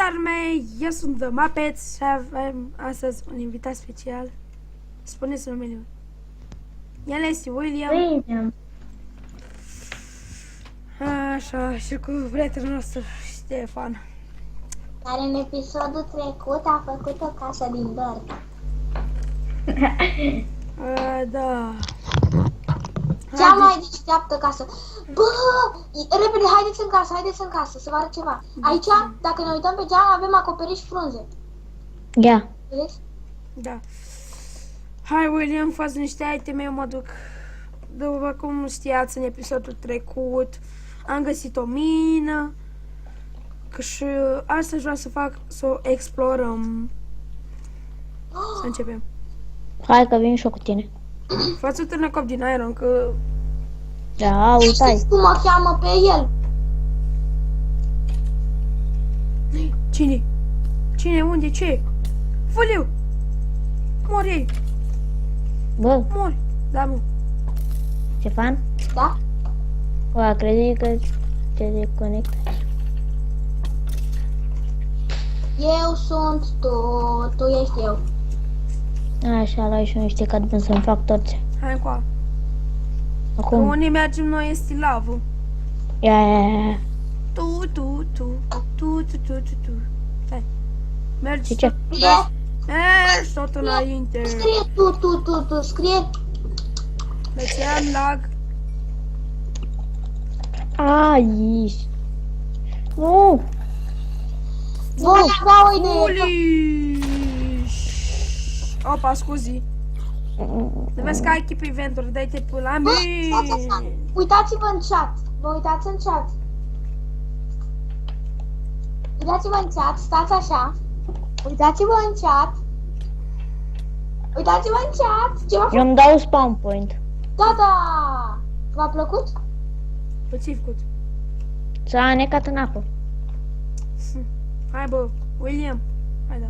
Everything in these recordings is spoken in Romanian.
Salutare mei, eu sunt The Muppets și avem astăzi un invitat special. Spuneți numele lui. El este William. Așa, și cu prietenul nostru, Ștefan. Care în episodul trecut a făcut o casă din dor. Da. Cea mai deșteaptă casă. Bă, repede, haideți în casă, să vă arăt ceva. Aici, dacă ne uităm pe geam, avem acoperiș frunze. Ia. Vedeți? Da. Hai, William, faci niște iteme, eu mă duc. După cum știați, în episodul trecut am găsit o mină. Că și astăzi vreau să o explorăm. Să începem. Hai că vin și eu cu tine. Fați o târnăcop din iron, că... Da, uite-ai. Știți cum mă cheamă pe el? Cine? Cine? Unde? Ce? Făliu! Mor ei! Bă, Mor! Da, mă. Ștefan? Da? Bă, crezi că te deconectai. Eu sunt tu ești eu. Așa, la și nu știu că trebuie să-mi fac torțe. Hai încoa. Că Acum. unde mergem noi este lavă. Ia. Tu. Hai. Mergi. Ce? Mergi tot înainte. Scrie tu, scrie. Deci am lag. Ai. Nu. Voi avea o idee. Uliș! Opa, scuzi. Nu vezi că ai chip eventuri, dai-te pe la Bă, stați mine. așa. Uitați-vă în chat. Vă uitați în chat. Uitați-vă în chat, stați așa. Uitați-vă în chat. Uitați-vă în chat. Ce v-a Eu făcut? îmi dau spawn point. Da. V-a plăcut? Ce-ai făcut? S-a anecat în apă. Hai, bă, William. Hai, da.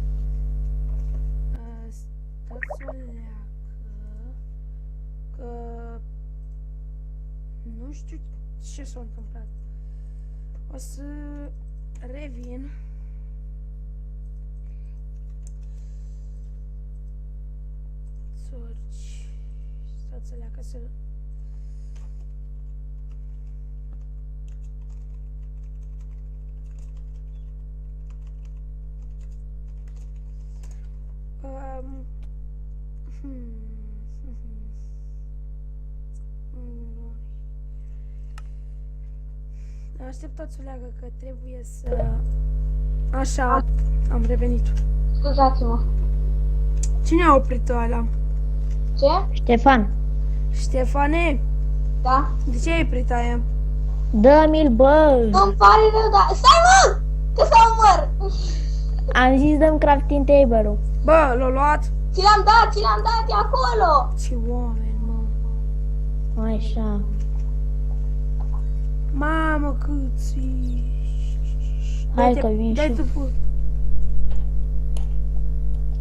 Stați o leacă. Că... Nu știu ce s-a întâmplat. O să revin. Sorci. Stați o leacă să... Așteptați o leagă că trebuie să... Așa, am revenit. Scuzați-mă. Cine a oprit-o ala? Ce? Ștefan, Ștefane? Da? De ce ai oprit aia? dă-mi-l, bă. Îmi pare rău, dar... Stai, mă! Că s-a omor! Am zis dăm crafting table-ul. Bă, l-a luat? Ți l-am dat, e acolo! Ce oameni, mă. Așa. Mamă, câți... Hai că vin și Dai tu eu. pu...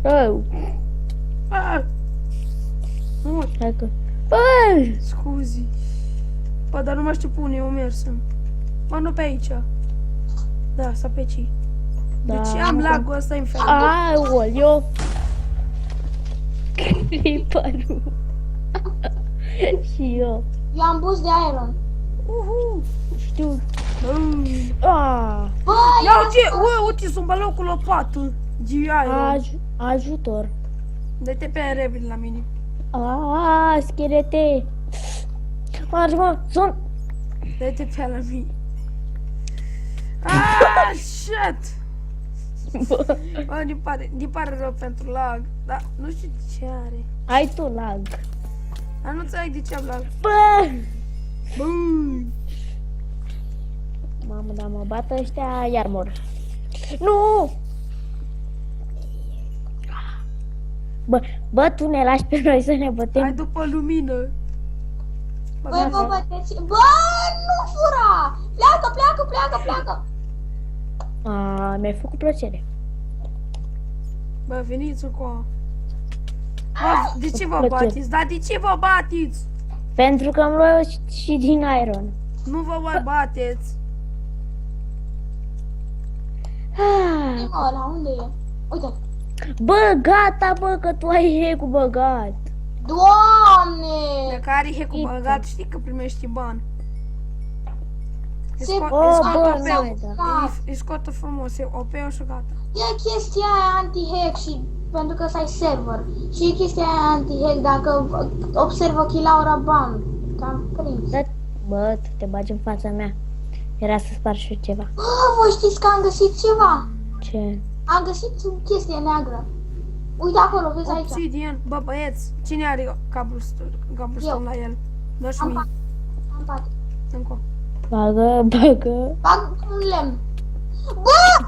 Rău. Nu, Hai că... Bă! scuzi. Bă, dar nu mai știu pune, eu mers. Mă, nu pe aici. Da, să pe aici. Da. Deci am lagul ăsta infernal. Aoleo. Creeper-ul. Și eu. Eu am bus de iron. Știu. Bă, Ah, Bă, ia uite, uite, sunt balou cu lopată. G.I. ajutor. Dă-te pe repede la mine. Schelete. Mă, sunt. Dă-te pe la mine. Shit! Bă, îmi pare rău pentru lag. Dar nu știu ce are. Ai tu lag. Dar nu înțeleg de ce am lag. Bă! Bă! Mamă, dar mă bată ăștia, iar mor. Nu! Bă, tu ne lași pe noi să ne Hai bătem. după lumină. Băi, vă băteți. Bă, nu fura! Pleacă! Mi-ai făcut plăcere. Bă, veniți încoa. Bă, de ce vă bateți? Dar de ce vă bateți? Pentru că am luat și din iron. Nu vă mai bateți. Ah, mă, ăla, unde e? Uite. Bă, gata, bă, că tu ai hack-ul băgat. Doamne! Dacă are hack-ul băgat, știi că primești bani. Se Oh, poate bă, să nu, da. fac. Îi scoată frumos, e OP-ul și gata. E chestia aia anti-hack și pentru că să ai server. Și e chestia aia anti-hack dacă observă Chilaura bam. Te-am prins. Da, bă, tu te bagi în fața mea. Era să spar și eu ceva. Bă, voi știți că am găsit ceva? Ce? Am găsit o chestie neagră. Uite acolo, vezi aici. Obsidian. Bă, băieți, cine are cobblestone la el? Dă-și Am mie. patru. Am patru. Încă. Bagă, bagă. Bag un lemn. Bă!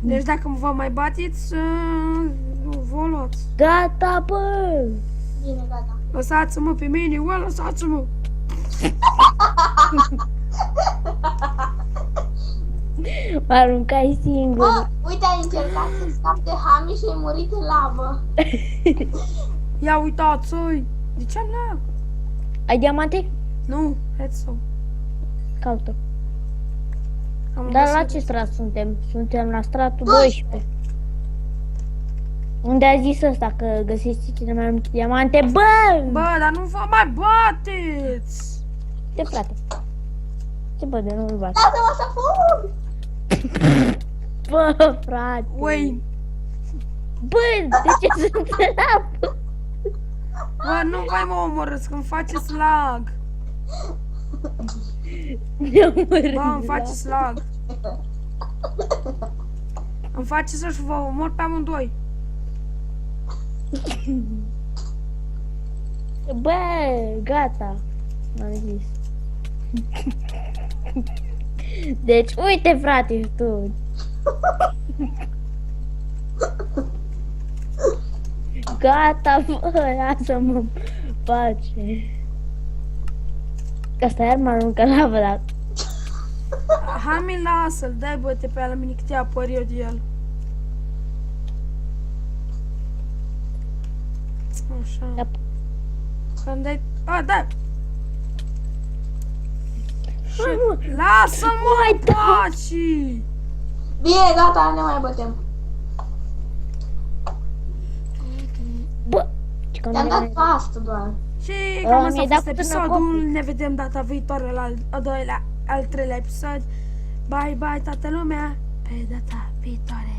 Deci dacă vă mai bateți, vă luați. Gata, bă. Bine, gata. Lăsați-mă pe mine, ua, lăsați-mă. Mă aruncai singur. Bă, uite, ai încercat să scapi de Hami și ai murit în lavă. Ia uitați-i. De ce am lag? Ai diamante? Nu, redstone. Caută. Am Dar la găsit. ce strat suntem? Suntem la stratul 12. Unde a zis ăsta că găsiți cele mai multe diamante? Bă! Bă, dar nu vă mai bateți! Ce frate? Ce bă, de nu-l bat? Lasă-mă să fug! Bă, frate! Ui, Bă, de ce sunt în apă? bă, nu mai mă omorâți, că îmi faceți lag. Bă, îmi faceți lag. Îmi faceți să-și vă omor pe amândoi. Bă, gata. M-am zis. Deci, uite, frate, tu. Gata, bă, lasă-mă pace. Că asta iar m-a aruncat la apă, dar... Hami, lasă-l, dai băte pe ala mine că te apăr eu de el. Așa. Da. Când dai... A, da! Hai, mă. Lasă-mă Mai în pace! Bine, gata, ne mai bătem. Bă, ce că Te-am nu dat fast doar. Și cam asta mi-ai a fost dat până episodul. copii. Ne vedem data viitoare la al doilea, al treilea episod. Bye bye toată lumea. Pe data viitoare.